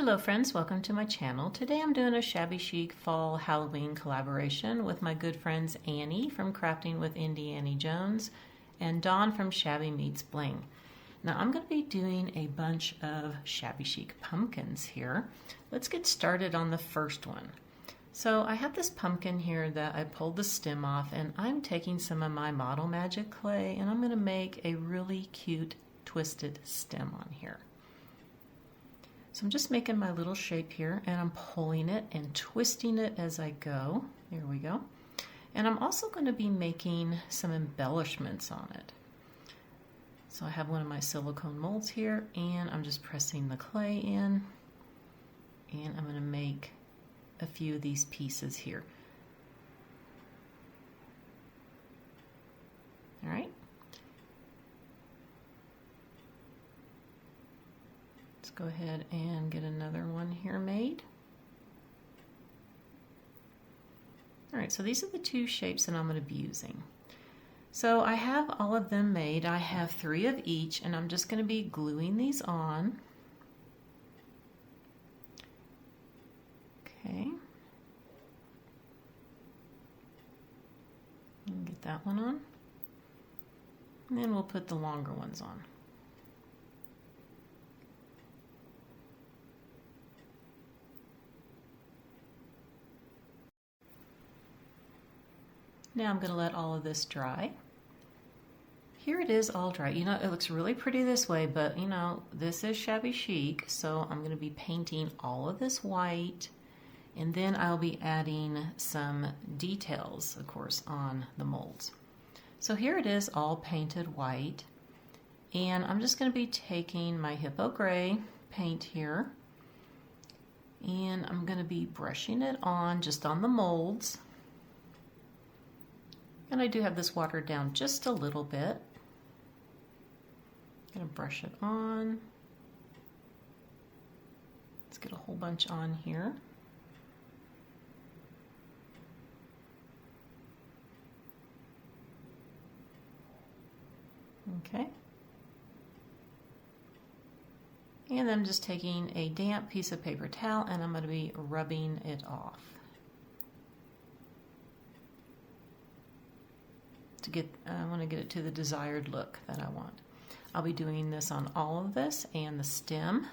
Hello friends, welcome to my channel. Today I'm doing a Shabby Chic Fall Halloween collaboration with my good friends Annie from Crafting with Indie Annie Jones and Dawn from Shabby Meets Bling. Now I'm going to be doing a bunch of Shabby Chic pumpkins here. Let's get started on the first one. So I have this pumpkin here that I pulled the stem off, and I'm taking some of my Model Magic clay and I'm going to make a really cute twisted stem on here. So I'm just making my little shape here and I'm pulling it and twisting it as I go. There we go. And I'm also going to be making some embellishments on it. So I have one of my silicone molds here and I'm just pressing the clay in, and I'm going to make a few of these pieces here. All right. Go ahead and get another one here made. All right, so these are the two shapes that I'm going to be using. So I have all of them made. I have 3 of each, and I'm just going to be gluing these on. Okay. Get that one on. And then we'll put the longer ones on. Now I'm going to let all of this dry. Here it is all dry. You know, it looks really pretty this way, but you know, this is Shabby Chic, so I'm going to be painting all of this white, and then I'll be adding some details, of course, on the molds. So here it is all painted white, and I'm just going to be taking my Hippo Gray paint here, and I'm going to be brushing it on just on the molds. And I do have this watered down just a little bit. I'm going to brush it on. Let's get a whole bunch on here. Okay. And I'm just taking a damp piece of paper towel and I'm going to be rubbing it off. I want to get it to the desired look that I want. I'll be doing this on all of this and the stem.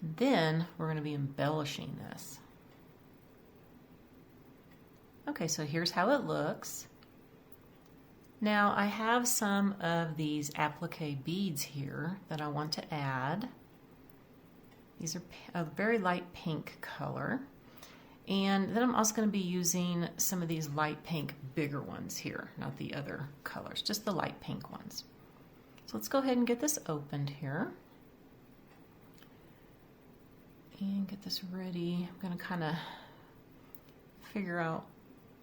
And then we're going to be embellishing this. Okay, so here's how it looks. Now I have some of these applique beads here that I want to add. These are a very light pink color. And then I'm also going to be using some of these light pink bigger ones here, not the other colors, just the light pink ones. So let's go ahead and get this opened here. And get this ready. I'm going to kind of figure out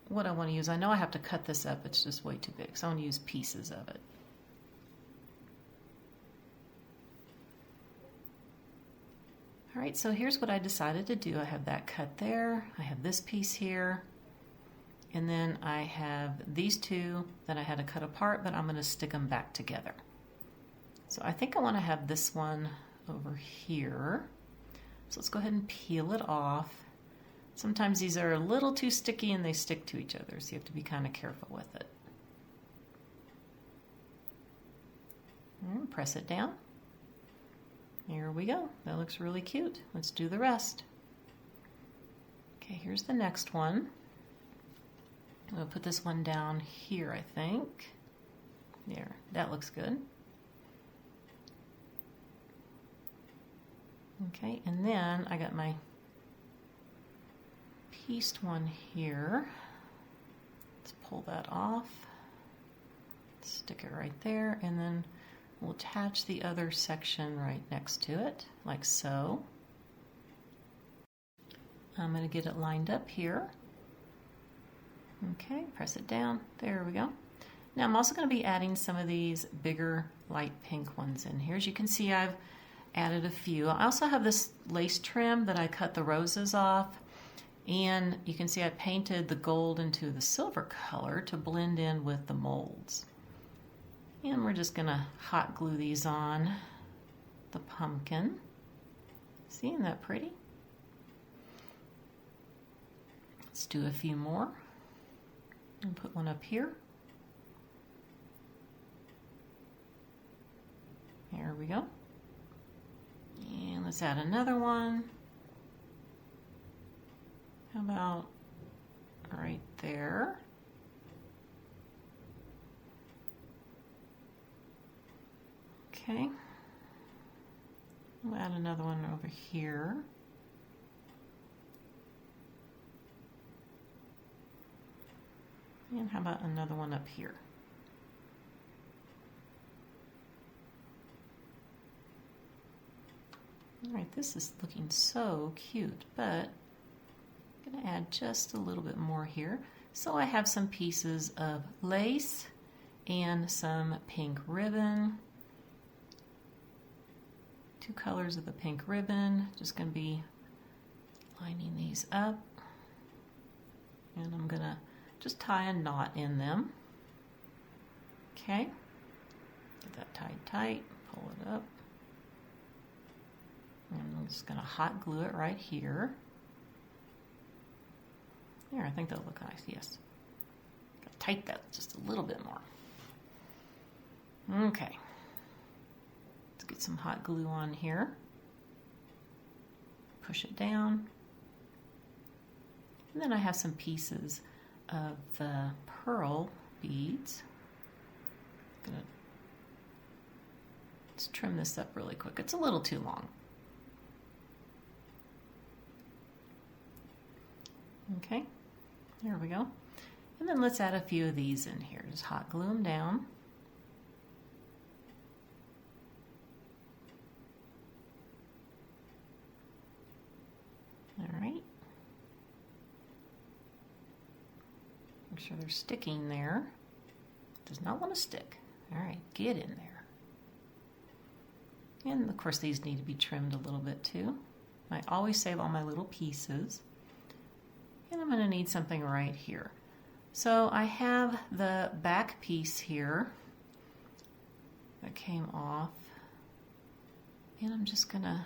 what I want to use. I know I have to cut this up, it's just way too big, so I want to use pieces of it. All right, so here's what I decided to do. I have that cut there, I have this piece here, and then I have these two that I had to cut apart, but I'm going to stick them back together. So I think I want to have this one over here. So let's go ahead and peel it off. Sometimes these are a little too sticky and they stick to each other, so you have to be kind of careful with it. And press it down. Here we go. That looks really cute. Let's do the rest. Okay, here's the next one. I'm going to put this one down here, I think. There, that looks good. Okay, and then I got my pieced one here. Let's pull that off. Stick it right there, and then we'll attach the other section right next to it, like so. I'm going to get it lined up here. Okay, press it down. There we go. Now I'm also going to be adding some of these bigger light pink ones in here. As you can see, I've added a few. I also have this lace trim that I cut the roses off. And you can see I painted the gold into the silver color to blend in with the molds. And we're just going to hot glue these on the pumpkin. See, isn't that pretty? Let's do a few more. And put one up here. There we go. And let's add another one. How about right there? Okay. We'll add another one over here. And how about another one up here? All right, this is looking so cute, but I'm going to add just a little bit more here. So I have some pieces of lace and some pink ribbon. 2 colors of the pink ribbon. Just going to be lining these up. And I'm going to just tie a knot in them. Okay. Get that tied tight. Pull it up. And I'm just going to hot glue it right here. There, I think that'll look nice. Yes. Gotta tighten that just a little bit more. Okay. Let's get some hot glue on here. Push it down. And then I have some pieces of the pearl beads. Let's trim this up really quick. It's a little too long. Okay, there we go. And then let's add a few of these in here. Just hot glue them down. All right. Make sure they're sticking there. Does not want to stick. All right, get in there. And of course these need to be trimmed a little bit too. I always save all my little pieces. And I'm going to need something right here. So I have the back piece here that came off. And I'm just going to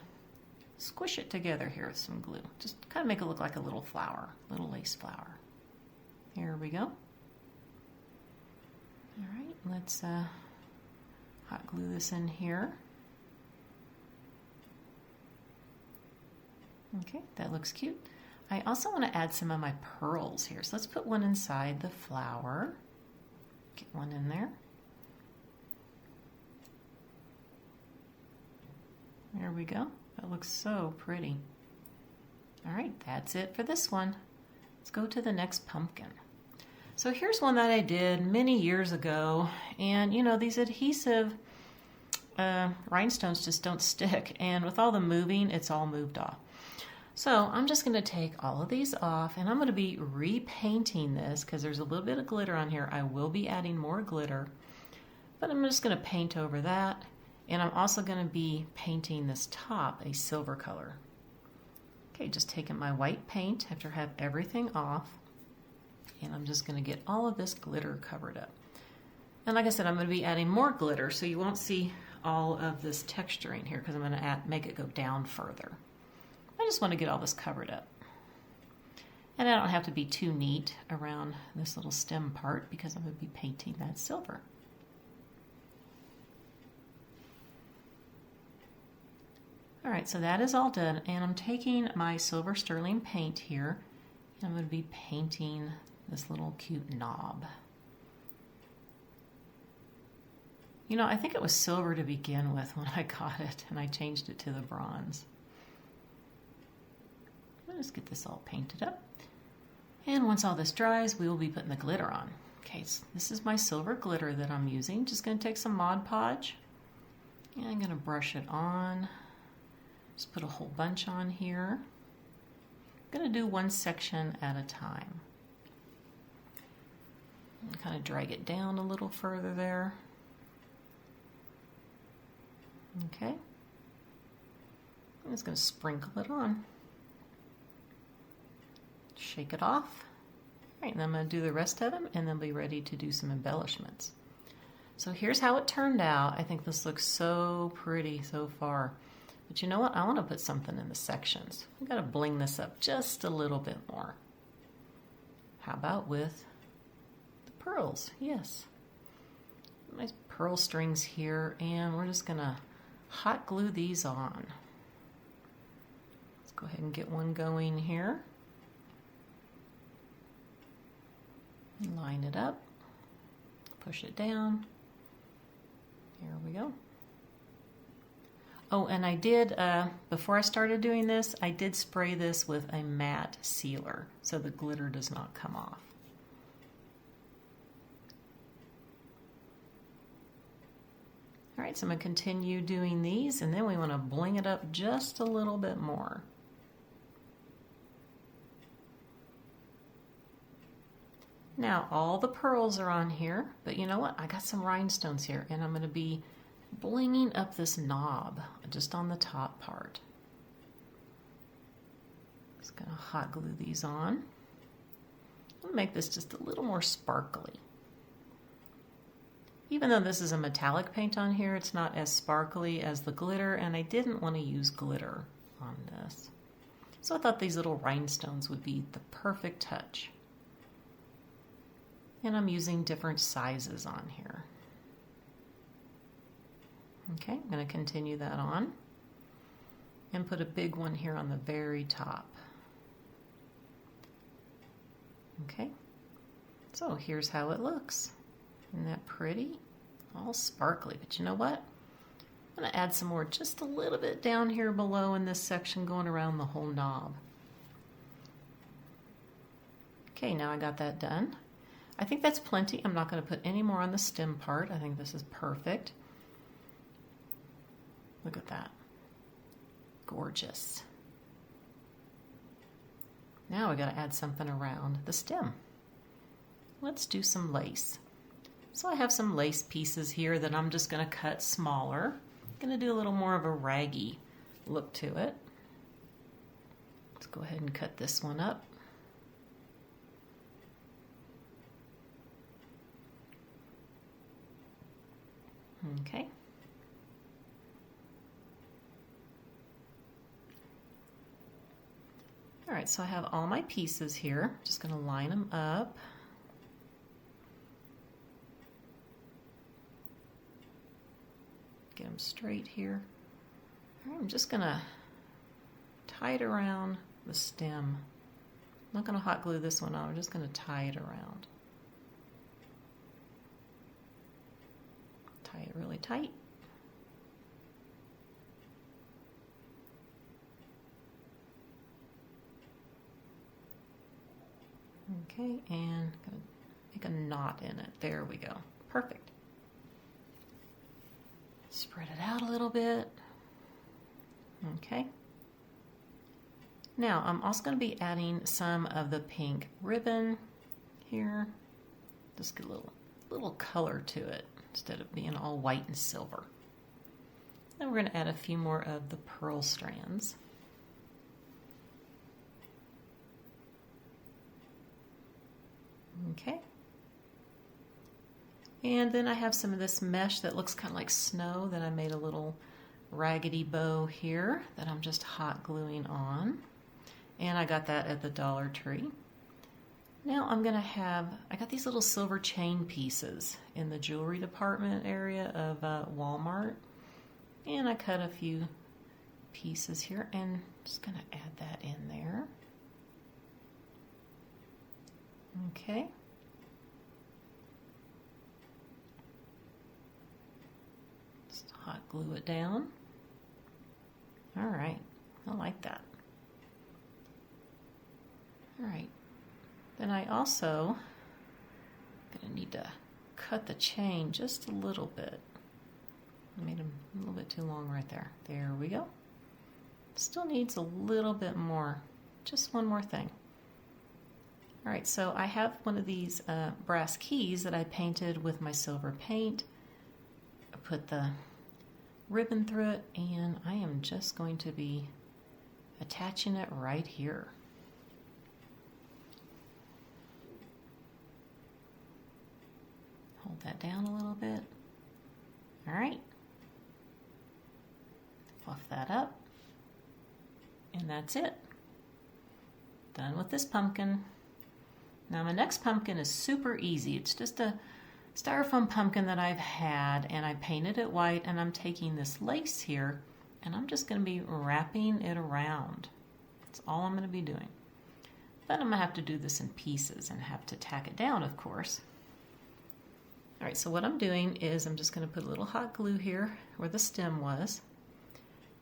squish it together here with some glue. Just kind of make it look like a little flower, little lace flower. Here we go. All right, let's hot glue this in here. Okay, that looks cute. I also want to add some of my pearls here. So let's put one inside the flower. Get one in there. There we go. That looks so pretty. All right, that's it for this one. Let's go to the next pumpkin. So here's one that I did many years ago. And you know, these adhesive rhinestones just don't stick. And with all the moving, it's all moved off. So I'm just going to take all of these off and I'm going to be repainting this because there's a little bit of glitter on here. I will be adding more glitter, but I'm just going to paint over that. And I'm also going to be painting this top a silver color. Okay, just taking my white paint after I have everything off. And I'm just going to get all of this glitter covered up. And like I said, I'm going to be adding more glitter so you won't see all of this texturing here because I'm going to make it go down further. I just want to get all this covered up. And I don't have to be too neat around this little stem part because I'm going to be painting that silver. All right, so that is all done, and I'm taking my silver sterling paint here, and I'm going to be painting this little cute knob. You know, I think it was silver to begin with when I got it, and I changed it to the bronze. Let's get this all painted up. And once all this dries, we will be putting the glitter on. Okay, so this is my silver glitter that I'm using. Just going to take some Mod Podge, and I'm going to brush it on. Just put a whole bunch on here. I'm going to do one section at a time. And kind of drag it down a little further there. Okay. I'm just going to sprinkle it on. Shake it off. All right, and I'm going to do the rest of them and then be ready to do some embellishments. So here's how it turned out. I think this looks so pretty so far. But you know what? I want to put something in the sections. I've got to bling this up just a little bit more. How about with the pearls? Yes. Nice pearl strings here, and we're just going to hot glue these on. Let's go ahead and get one going here. Line it up. Push it down. Here we go. Oh, and I did, before I started doing this, I did spray this with a matte sealer so the glitter does not come off. All right, so I'm going to continue doing these, and then we want to bling it up just a little bit more. Now, all the pearls are on here, but you know what? I got some rhinestones here, and I'm going to be blinging up this knob just on the top part. Just going to hot glue these on. I'll make this just a little more sparkly. Even though this is a metallic paint on here, it's not as sparkly as the glitter, and I didn't want to use glitter on this. So I thought these little rhinestones would be the perfect touch. And I'm using different sizes on here. Okay, I'm going to continue that on and put a big one here on the very top. Okay, so here's how it looks. Isn't that pretty? All sparkly, but you know what? I'm going to add some more just a little bit down here below in this section going around the whole knob. Okay, now I got that done. I think that's plenty. I'm not going to put any more on the stem part. I think this is perfect. Look at that. Gorgeous. Now we got to add something around the stem. Let's do some lace. So I have some lace pieces here that I'm just going to cut smaller. I'm going to do a little more of a raggy look to it. Let's go ahead and cut this one up. Okay. All right, so I have all my pieces here. Just going to line them up. Get them straight here. All right, I'm just going to tie it around the stem. I'm not going to hot glue this one on. I'm just going to tie it around. Tie it really tight. Okay, and gonna make a knot in it. There we go. Perfect. Spread it out a little bit. Okay. Now I'm also going to be adding some of the pink ribbon here. Just get a little color to it instead of being all white and silver. Then we're going to add a few more of the pearl strands. Okay. And then I have some of this mesh that looks kind of like snow that I made a little raggedy bow here that I'm just hot gluing on. And I got that at the Dollar Tree. Now I'm going to have, I got these little silver chain pieces in the jewelry department area of Walmart. And I cut a few pieces here and just going to add that in there. Okay. Just hot glue it down. All right, I like that. All right, then I also gonna need to cut the chain just a little bit. I made them a little bit too long right there. There we go. Still needs a little bit more, just one more thing. All right, so I have one of these brass keys that I painted with my silver paint. I put the ribbon through it, and I am just going to be attaching it right here. Hold that down a little bit. All right. Fluff that up. And that's it. Done with this pumpkin. Now my next pumpkin is super easy. It's just a styrofoam pumpkin that I've had, and I painted it white, and I'm taking this lace here and I'm just going to be wrapping it around. That's all I'm going to be doing. But I'm going to have to do this in pieces and have to tack it down, of course. All right, so what I'm doing is I'm just going to put a little hot glue here where the stem was.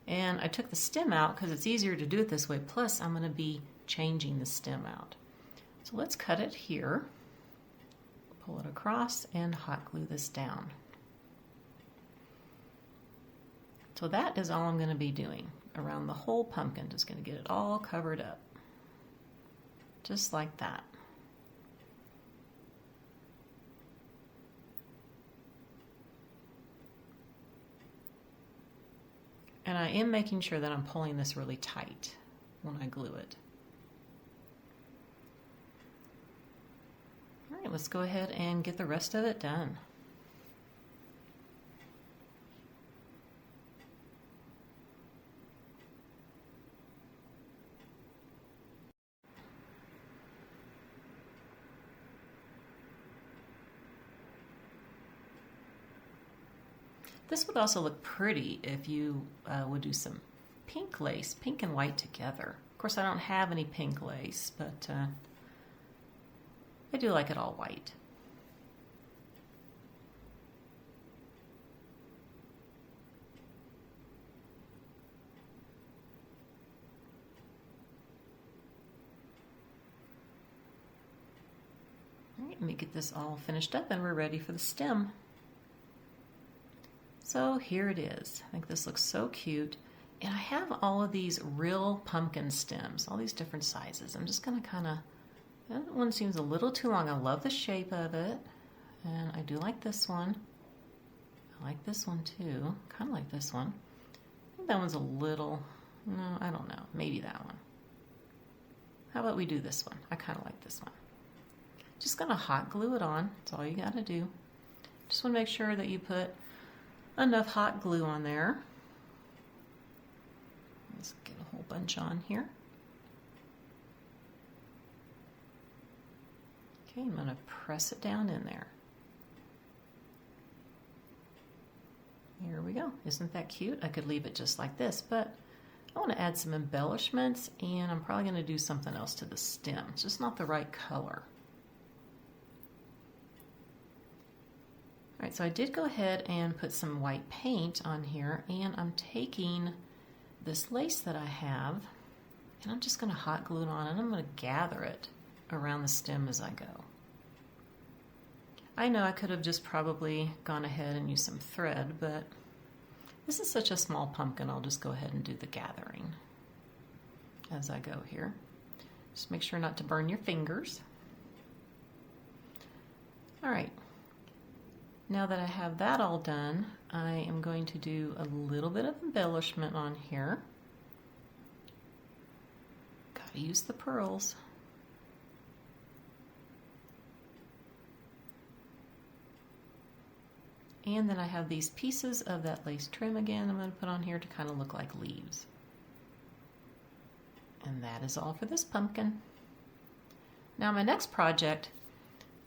And I took the stem out because it's easier to do it this way. Plus, I'm going to be changing the stem out. So let's cut it here, pull it across, and hot glue this down. So that is all I'm going to be doing around the whole pumpkin. Just going to get it all covered up. Just like that. And I am making sure that I'm pulling this really tight when I glue it. All right, let's go ahead and get the rest of it done. This would also look pretty if you would do some pink lace, pink and white together. Of course, I don't have any pink lace, but I do like it all white. All right, let me get this all finished up and we're ready for the stem. So here it is. I think this looks so cute. And I have all of these real pumpkin stems, all these different sizes. I'm just going to kind of, that one seems a little too long. I love the shape of it. And I do like this one. I like this one too. Kind of like this one. I think that one's a little, no, I don't know. Maybe that one. How about we do this one? I kind of like this one. Just going to hot glue it on. That's all you got to do. Just want to make sure that you put enough hot glue on there. Let's get a whole bunch on here. Okay, I'm going to press it down in there. Here we go. Isn't that cute? I could leave it just like this, but I want to add some embellishments, and I'm probably going to do something else to the stem. It's just not the right color. All right, so I did go ahead and put some white paint on here, and I'm taking this lace that I have, and I'm just going to hot glue it on, and I'm going to gather it around the stem as I go. I know I could have just probably gone ahead and used some thread, but this is such a small pumpkin, I'll just go ahead and do the gathering as I go here. Just make sure not to burn your fingers. All right. Now that I have that all done, I am going to do a little bit of embellishment on here. Gotta use the pearls. And then I have these pieces of that lace trim again I'm going to put on here to kind of look like leaves. And that is all for this pumpkin. Now my next project,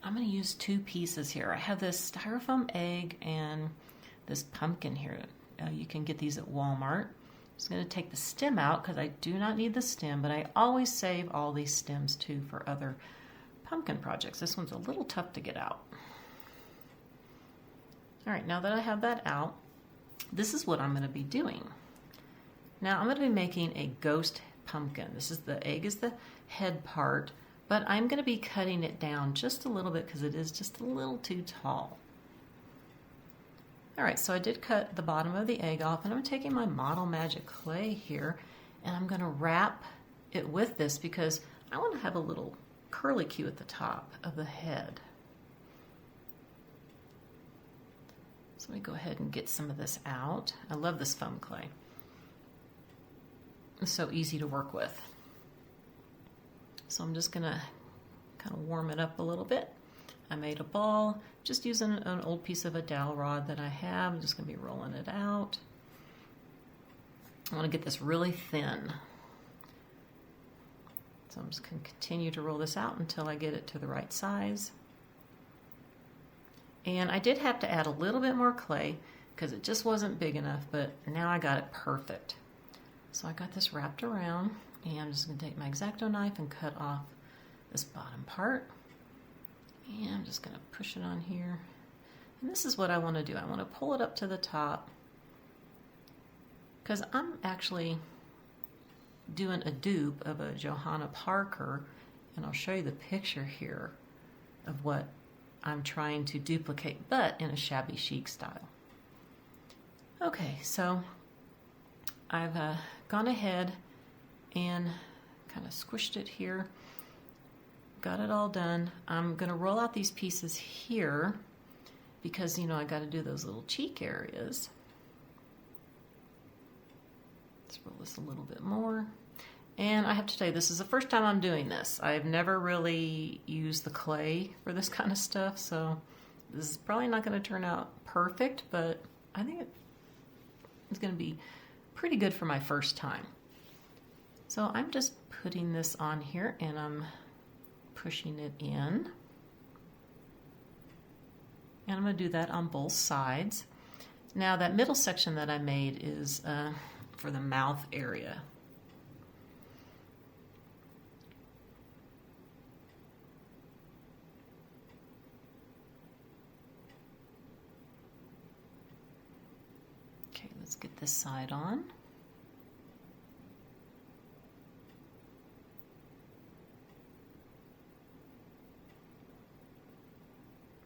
I'm going to use two pieces here. I have this styrofoam egg and this pumpkin here. You can get these at Walmart. I'm just going to take the stem out because I do not need the stem, but I always save all these stems too for other pumpkin projects. This one's a little tough to get out. All right, now that I have that out, this is what I'm going to be doing. Now I'm going to be making a ghost pumpkin. This is the egg is the head part. But I'm going to be cutting it down just a little bit because it is just a little too tall. All right, so I did cut the bottom of the egg off, and I'm taking my Model Magic clay here, and I'm going to wrap it with this because I want to have a little curly Q at the top of the head. So let me go ahead and get some of this out. I love this foam clay. It's so easy to work with. So I'm just gonna kind of warm it up a little bit. I made a ball, just using an old piece of a dowel rod that I have. I'm just gonna be rolling it out. I wanna get this really thin. So I'm just going to continue to roll this out until I get it to the right size. And I did have to add a little bit more clay because it just wasn't big enough, but now I got it perfect. So I got this wrapped around, and I'm just going to take my X-Acto knife and cut off this bottom part. And I'm just going to push it on here. And this is what I want to do. I want to pull it up to the top because I'm actually doing a dupe of a Johanna Parker, and I'll show you the picture here of what I'm trying to duplicate, but in a shabby chic style. Okay, so I've gone ahead and kind of squished it here, got it all done. I'm going to roll out these pieces here because, you know, I got to do those little cheek areas. Let's roll this a little bit more. And I have to tell you, this is the first time I'm doing this. I've never really used the clay for this kind of stuff, so this is probably not going to turn out perfect, but I think it's going to be pretty good for my first time. So I'm just putting this on here and I'm pushing it in. And I'm going to do that on both sides. Now that middle section that I made is for the mouth area. Okay, let's get this side on.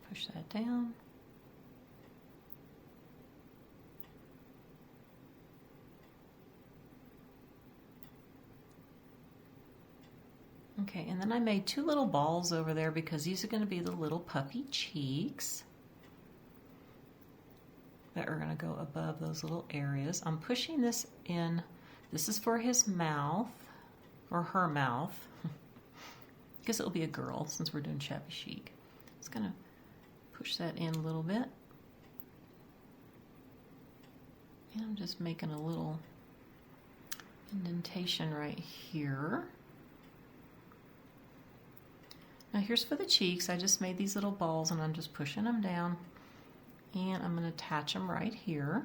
Push that down. Okay, and then I made two little balls over there because these are going to be the little puppy cheeks that are going to go above those little areas. I'm pushing this in. This is for his mouth, or her mouth. I guess it'll be a girl since we're doing shabby chic. Just going to push that in a little bit. And I'm just making a little indentation right here. Now here's for the cheeks. I just made these little balls and I'm just pushing them down. And I'm going to attach them right here.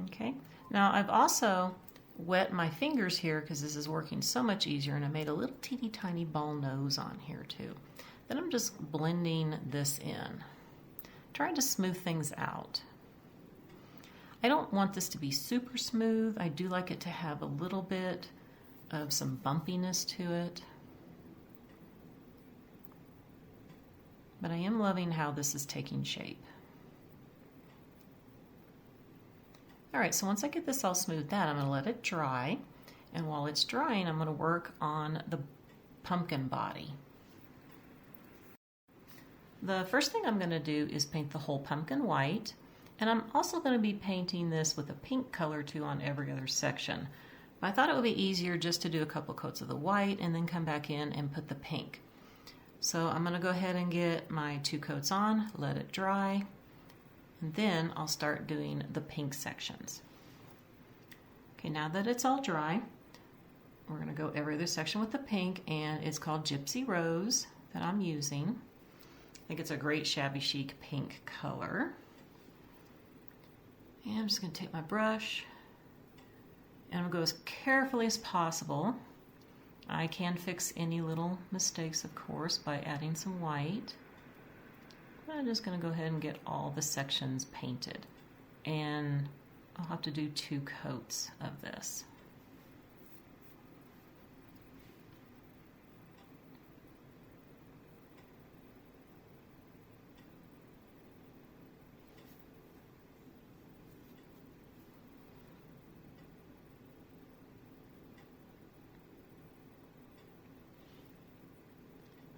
Okay, now I've also wet my fingers here because this is working so much easier, and I made a little teeny tiny ball nose on here too. Then I'm just blending this in, trying to smooth things out. I don't want this to be super smooth. I do like it to have a little bit of some bumpiness to it. But I am loving how this is taking shape. All right, so once I get this all smoothed out, I'm going to let it dry. And while it's drying, I'm going to work on the pumpkin body. The first thing I'm going to do is paint the whole pumpkin white. And I'm also going to be painting this with a pink color too on every other section. But I thought it would be easier just to do a couple coats of the white and then come back in and put the pink. So I'm going to go ahead and get my 2 coats on, let it dry, and then I'll start doing the pink sections. Okay, now that it's all dry, we're going to go every other section with the pink, and it's called Gypsy Rose that I'm using. I think it's a great shabby chic pink color. And I'm just going to take my brush and I'm going to go as carefully as possible. I can fix any little mistakes, of course, by adding some white. I'm just going to go ahead and get all the sections painted. And I'll have to do 2 coats of this.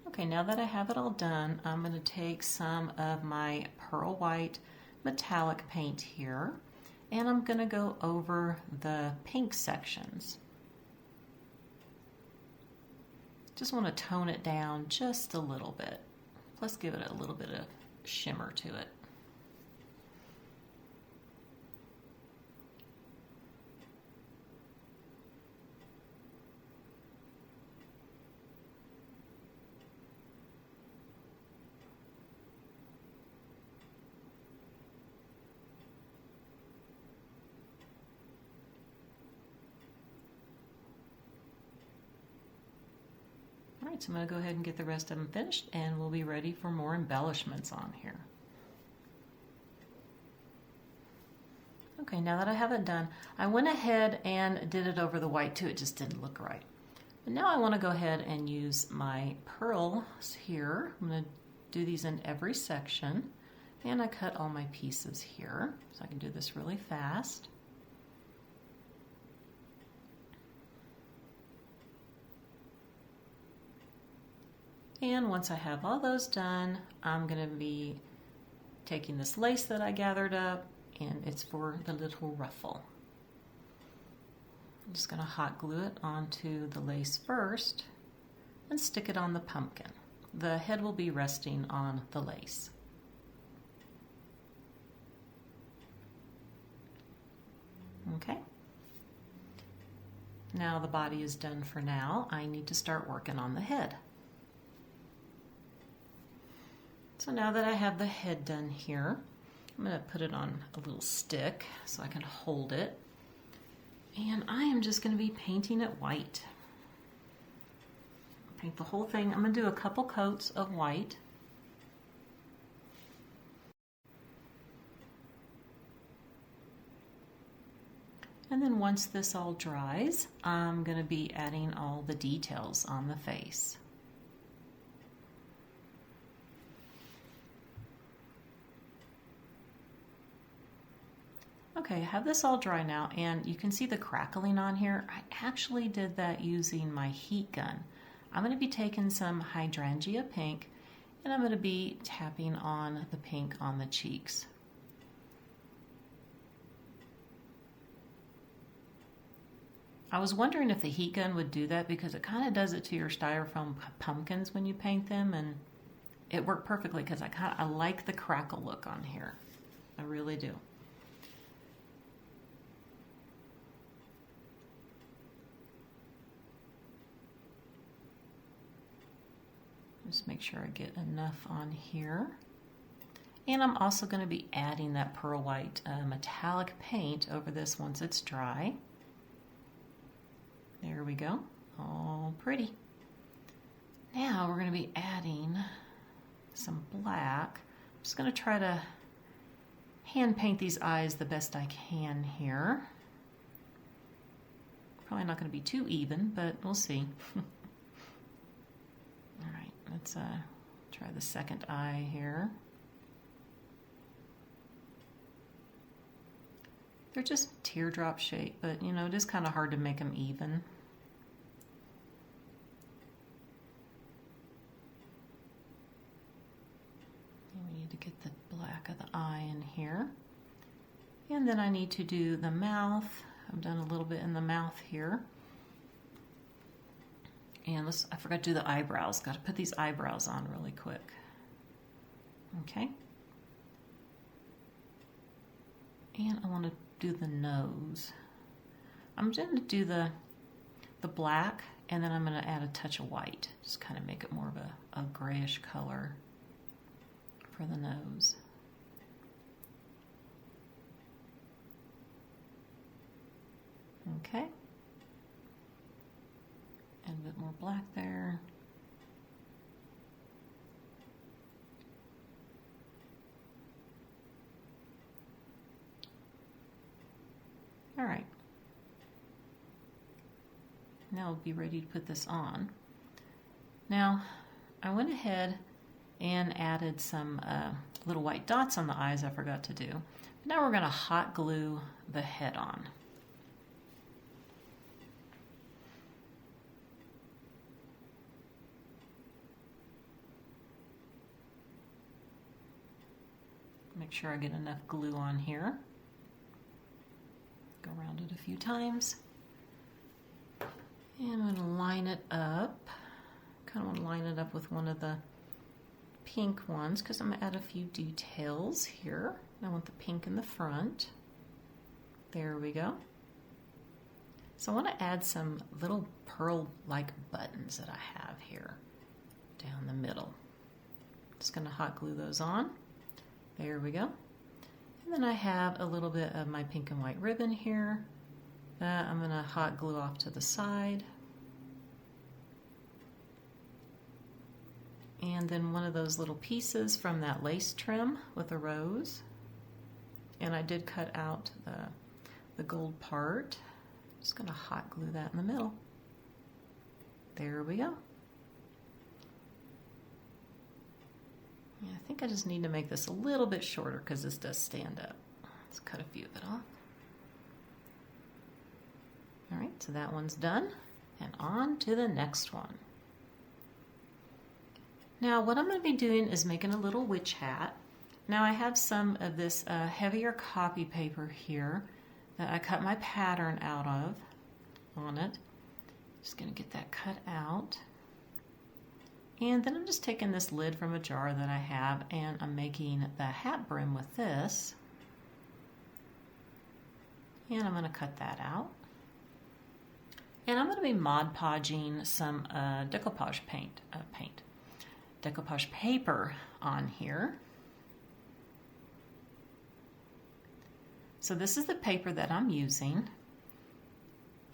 Okay, now that I have it all done, I'm going to take some of my pearl white metallic paint here, and I'm going to go over the pink sections. Just want to tone it down just a little bit. plus give it a little bit of shimmer to it. Alright, so I'm going to go ahead and get the rest of them finished, and we'll be ready for more embellishments on here. Okay, now that I have it done, I went ahead and did it over the white too. It just didn't look right. But now I want to go ahead and use my pearls here. I'm going to do these in every section, and I cut all my pieces here, so I can do this really fast. And once I have all those done, I'm going to be taking this lace that I gathered up, and it's for the little ruffle. I'm just going to hot glue it onto the lace first and stick it on the pumpkin. The head will be resting on the lace. Okay. Now the body is done for now. I need to start working on the head. So now that I have the head done here, I'm going to put it on a little stick so I can hold it. And I am just going to be painting it white. Paint the whole thing. I'm going to do a couple coats of white. And then once this all dries, I'm going to be adding all the details on the face. Okay, I have this all dry now, and you can see the crackling on here. I actually did that using my heat gun. I'm going to be taking some hydrangea pink, and I'm going to be tapping on the pink on the cheeks. I was wondering if the heat gun would do that, because it kind of does it to your styrofoam pumpkins when you paint them, and it worked perfectly because I like the crackle look on here. I really do. Just make sure I get enough on here. And I'm also going to be adding that pearl white metallic paint over this once it's dry. There we go. All pretty. Now we're going to be adding some black. I'm just going to try to hand paint these eyes the best I can here. Probably not going to be too even, but we'll see. All right, let's try the second eye here. They're just teardrop shape, but you know, it is kind of hard to make them even. And we need to get the black of the eye in here. And then I need to do the mouth. I've done a little bit in the mouth here. And I forgot to do the eyebrows. Got to put these eyebrows on really quick. Okay. And I want to do the nose. I'm going to do the black, and then I'm going to add a touch of white. Just kind of make it more of a grayish color for the nose. Okay. And a bit more black there. All right. Now I'll be ready to put this on. Now, I went ahead and added some little white dots on the eyes I forgot to do. Now we're going to hot glue the head on. Make sure I get enough glue on here. Go around it a few times. And I'm going to line it up. Kind of want to line it up with one of the pink ones because I'm going to add a few details here. I want the pink in the front. There we go. So I want to add some little pearl-like buttons that I have here down the middle. Just going to hot glue those on. There we go. And then I have a little bit of my pink and white ribbon here that I'm going to hot glue off to the side. And then one of those little pieces from that lace trim with a rose. And I did cut out the gold part. Just going to hot glue that in the middle. There we go. Yeah, I think I just need to make this a little bit shorter because this does stand up. Let's cut a few of it off. All right, so that one's done. And on to the next one. Now what I'm going to be doing is making a little witch hat. Now I have some of this heavier copy paper here that I cut my pattern out of on it. Just going to get that cut out. And then I'm just taking this lid from a jar that I have and I'm making the hat brim with this. And I'm going to cut that out. And I'm going to be Mod Podging some decoupage decoupage paper on here. So this is the paper that I'm using.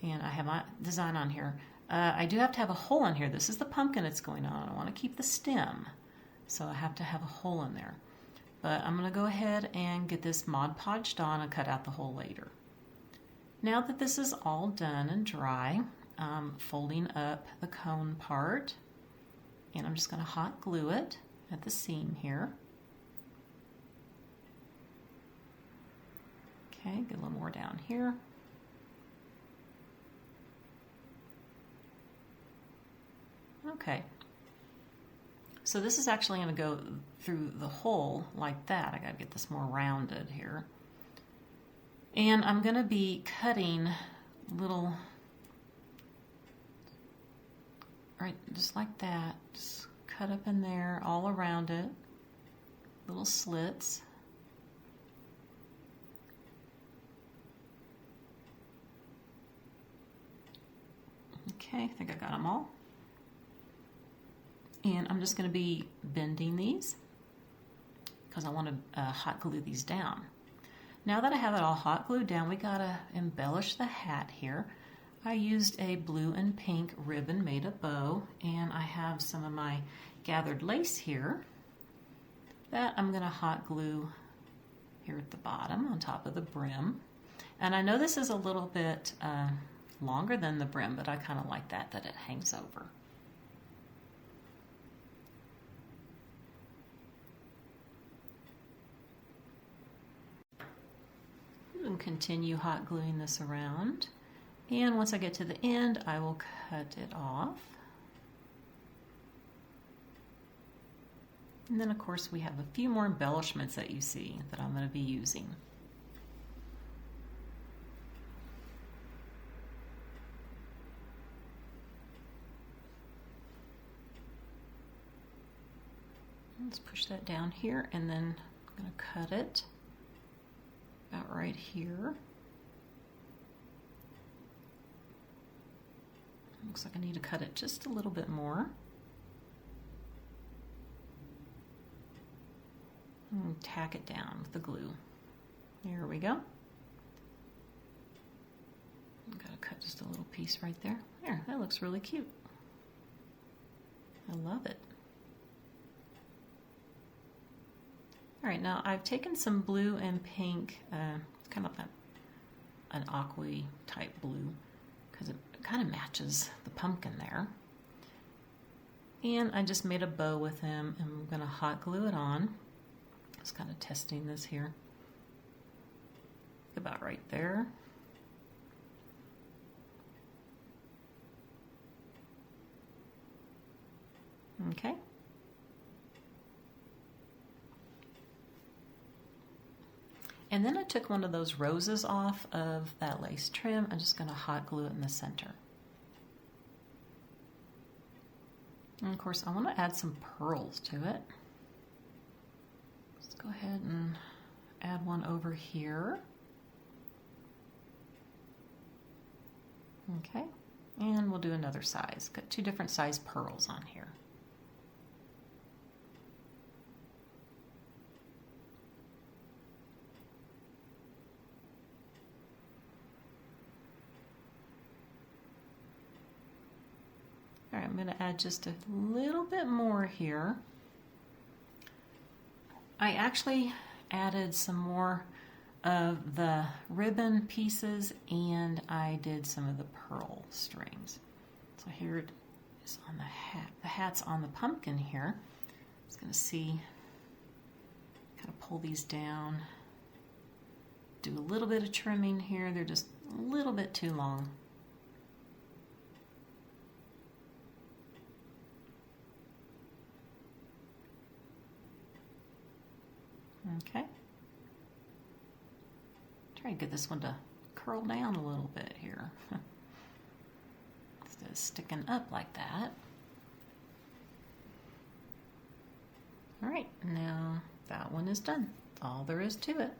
And I have my design on here. I do have to have a hole in here. This is the pumpkin that's going on. I want to keep the stem. So I have to have a hole in there. But I'm going to go ahead and get this Mod Podged on and cut out the hole later. Now that this is all done and dry, I'm folding up the cone part. And I'm just going to hot glue it at the seam here. Okay, get a little more down here. Okay, so this is actually going to go through the hole like that. I got to get this more rounded here. And I'm going to be cutting little, right, just like that. Just cut up in there, all around it, little slits. Okay, I think I got them all. And I'm just going to be bending these because I want to hot glue these down. Now that I have it all hot glued down, we got to embellish the hat here. I used a blue and pink ribbon made a bow, and I have some of my gathered lace here that I'm going to hot glue here at the bottom on top of the brim. And I know this is a little bit longer than the brim, but I kind of like that it hangs over. And continue hot gluing this around, and once I get to the end I will cut it off. And then of course we have a few more embellishments that you see that I'm going to be using. Let's push that down here, and then I'm going to cut it about right here. Looks like I need to cut it just a little bit more. And tack it down with the glue. There we go. I've got to cut just a little piece right there. There, that looks really cute. I love it. All right, now I've taken some blue and pink, kind of an aqua type blue, because it kind of matches the pumpkin there. And I just made a bow with them, and I'm going to hot glue it on. Just kind of testing this here. About right there. Okay. And then I took one of those roses off of that lace trim. I'm just going to hot glue it in the center. And of course I want to add some pearls to it. go ahead and add one over here. Okay, and we'll do another size. Got two different size pearls on here. All right, I'm going to add just a little bit more here. I actually added some more of the ribbon pieces and I did some of the pearl strings. So here it is on the hat. The hat's on the pumpkin here. Just going to see, kind of pull these down. Do a little bit of trimming here. They're just a little bit too long. Okay. Try to get this one to curl down a little bit here. Instead of sticking up like that. All right, now that one is done. All there is to it.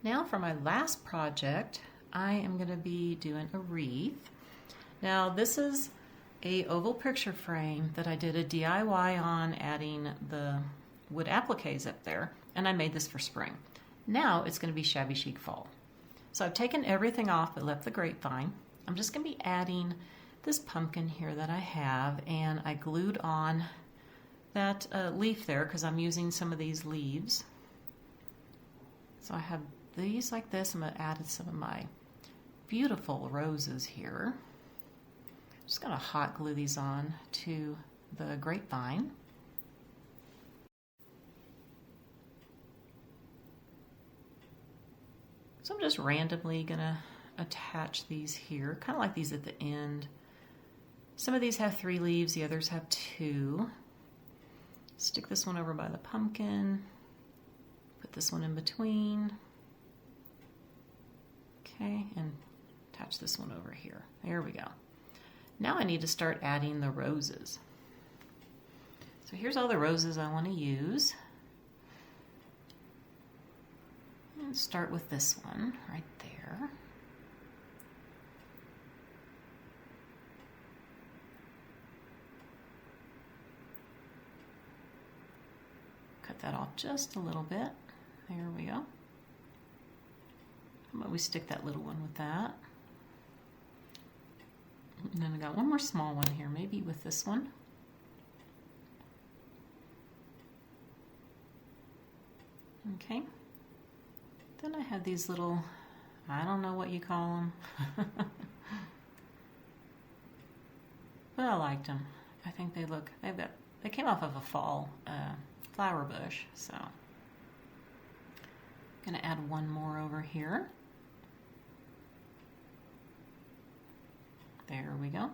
Now for my last project, I am going to be doing a wreath. Now this is a oval picture frame that I did a DIY on, adding the wood appliques up there, and I made this for spring. Now it's going to be Shabby Chic Fall. So I've taken everything off but left the grapevine. I'm just going to be adding this pumpkin here that I have, and I glued on that leaf there because I'm using some of these leaves. So I have these like this. I'm going to add some of my beautiful roses here. Just going to hot glue these on to the grapevine. So I'm just randomly going to attach these here, kind of like these at the end. Some of these have 3 leaves, the others have 2. Stick this one over by the pumpkin. Put this one in between. Okay, and attach this one over here. There we go. Now I need to start adding the roses. So here's all the roses I want to use. And start with this one right there. Cut that off just a little bit. There we go. How about we stick that little one with that? And then I got one more small one here, maybe with this one. Okay. Then I have these little, I don't know what you call them, but I liked them. I think they look, they came off of a fall flower bush, so I'm gonna add one more over here. There we go.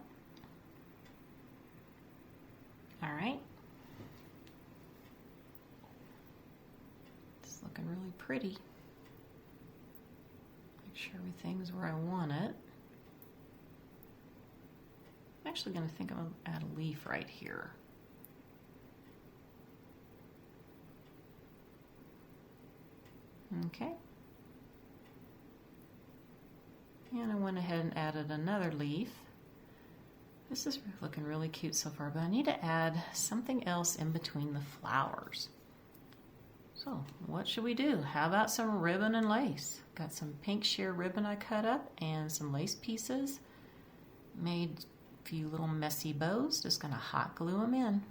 All right. It's looking really pretty. Make sure everything's where I want it. I'm actually going to think I'm going to add a leaf right here. Okay. And I went ahead and added another leaf. This is looking really cute so far, but I need to add something else in between the flowers. So what should we do? How about some ribbon and lace? Got some pink sheer ribbon I cut up and some lace pieces. Made a few little messy bows. Just gonna hot glue them in.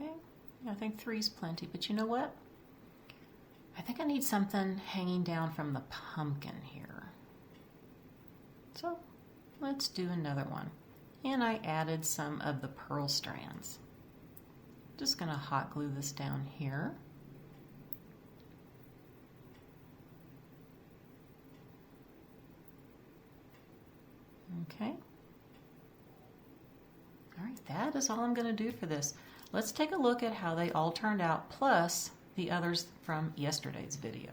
Okay. I think 3 is plenty, but you know what? I think I need something hanging down from the pumpkin here. So let's do another one. And I added some of the pearl strands. Just gonna hot glue this down here. Okay. All right, that is all I'm gonna do for this. let's take a look at how they all turned out, plus the others from yesterday's video.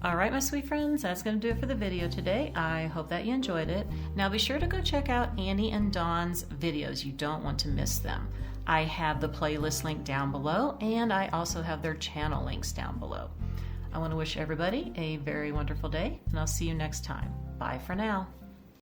All right, my sweet friends, that's going to do it for the video today. I hope that you enjoyed it. Now be sure to go check out Annie and Dawn's videos. You don't want to miss them. I have the playlist link down below, and I also have their channel links down below. I want to wish everybody a very wonderful day, and I'll see you next time. Bye for now.